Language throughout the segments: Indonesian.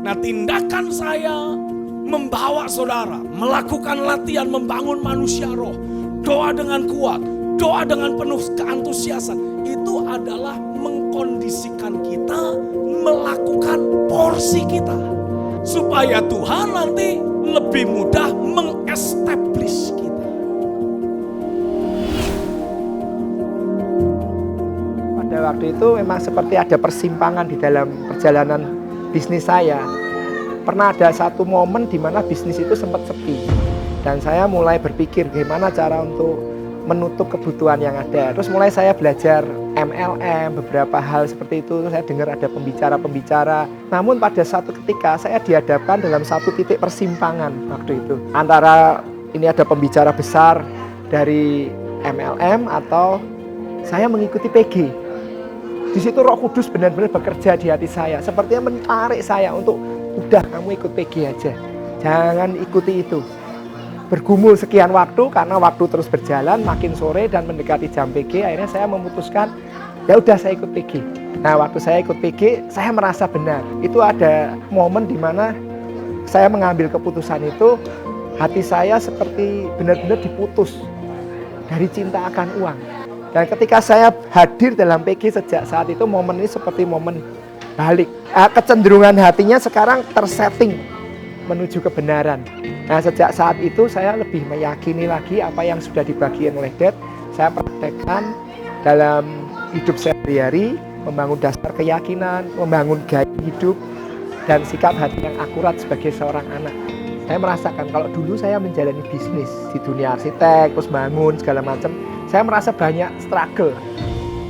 Nah, tindakan saya membawa saudara melakukan latihan membangun manusia roh. Doa dengan kuat, doa dengan penuh keantusiasan. Itu adalah mengkondisikan kita melakukan porsi kita. Supaya Tuhan nanti lebih mudah mengestablish kita. Pada waktu itu memang seperti ada persimpangan di dalam perjalanan bisnis saya. Pernah ada satu momen di mana bisnis itu sempat sepi. Dan saya mulai berpikir gimana cara untuk menutup kebutuhan yang ada. Terus mulai saya belajar MLM, beberapa hal seperti itu. Saya dengar ada pembicara-pembicara. Namun pada satu ketika saya dihadapkan dalam satu titik persimpangan waktu itu. Antara ini ada pembicara besar dari MLM atau saya mengikuti PG. Di situ Roh Kudus benar-benar bekerja di hati saya. Sepertinya menarik saya untuk udah kamu ikut PG aja. Jangan ikuti itu. Bergumul sekian waktu karena waktu terus berjalan, makin sore dan mendekati jam PG, akhirnya saya memutuskan ya udah saya ikut PG. Nah, waktu saya ikut PG, saya merasa benar. Itu ada momen di mana saya mengambil keputusan itu, hati saya seperti benar-benar diputus dari cinta akan uang. Dan ketika saya hadir dalam PG sejak saat itu, momen ini seperti momen balik. Kecenderungan hatinya sekarang tersetting menuju kebenaran. Nah, sejak saat itu saya lebih meyakini lagi apa yang sudah dibagikan oleh Dad. Saya praktekkan dalam hidup sehari-hari, membangun dasar keyakinan, membangun gaya hidup, dan sikap hati yang akurat sebagai seorang anak. Saya merasakan kalau dulu saya menjalani bisnis di dunia arsitek, terus bangun segala macam, saya merasa banyak struggle.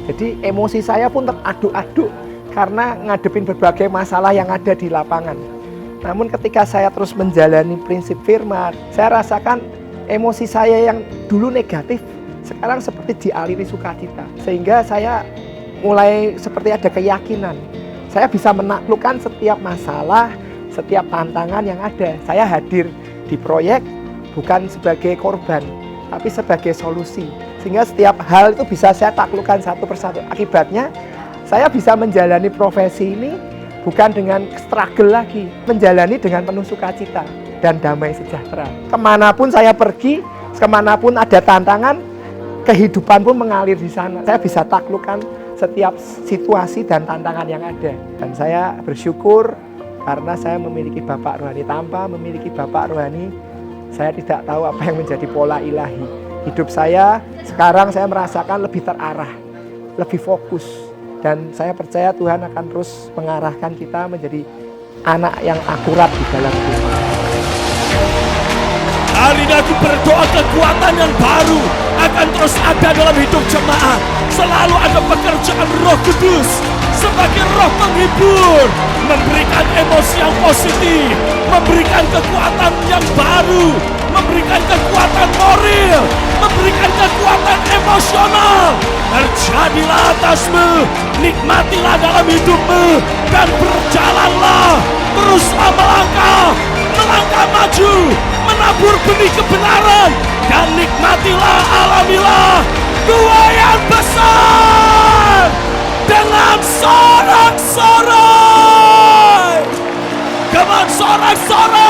Jadi emosi saya pun teraduk-aduk karena ngadepin berbagai masalah yang ada di lapangan. Namun ketika saya terus menjalani prinsip firman, saya rasakan emosi saya yang dulu negatif, sekarang seperti dialiri sukacita. Sehingga saya mulai seperti ada keyakinan. Saya bisa menaklukkan setiap masalah, setiap tantangan yang ada. Saya hadir di proyek bukan sebagai korban, tapi sebagai solusi. Sehingga setiap hal itu bisa saya taklukkan satu persatu. Akibatnya, saya bisa menjalani profesi ini bukan dengan struggle lagi, menjalani dengan penuh sukacita dan damai sejahtera. Kemanapun saya pergi, kemanapun ada tantangan, kehidupan pun mengalir di sana. Saya bisa taklukkan setiap situasi dan tantangan yang ada. Dan saya bersyukur karena saya memiliki Bapak Rohani. Tanpa memiliki Bapak Rohani, saya tidak tahu apa yang menjadi pola ilahi. Hidup saya, sekarang saya merasakan lebih terarah, lebih fokus. Dan saya percaya Tuhan akan terus mengarahkan kita menjadi anak yang akurat di dalam Tuhan. Hari ini aku berdoa kekuatan yang baru akan terus ada dalam hidup jemaat. Selalu ada pekerjaan Roh Kudus sebagai roh penghibur, memberikan emosi yang positif, memberikan kekuatan yang baru, memberikan kekuatan moral, memberikan kekuatan emosional. Terjadilah atasmu, nikmatilah dalam hidupmu, dan berjalanlah, teruslah melangkah maju, menabur benih kebenaran, dan nikmatilah, alamilah Tuhan yang besar dengan sorak-sorai. Come on, sorak-sorai.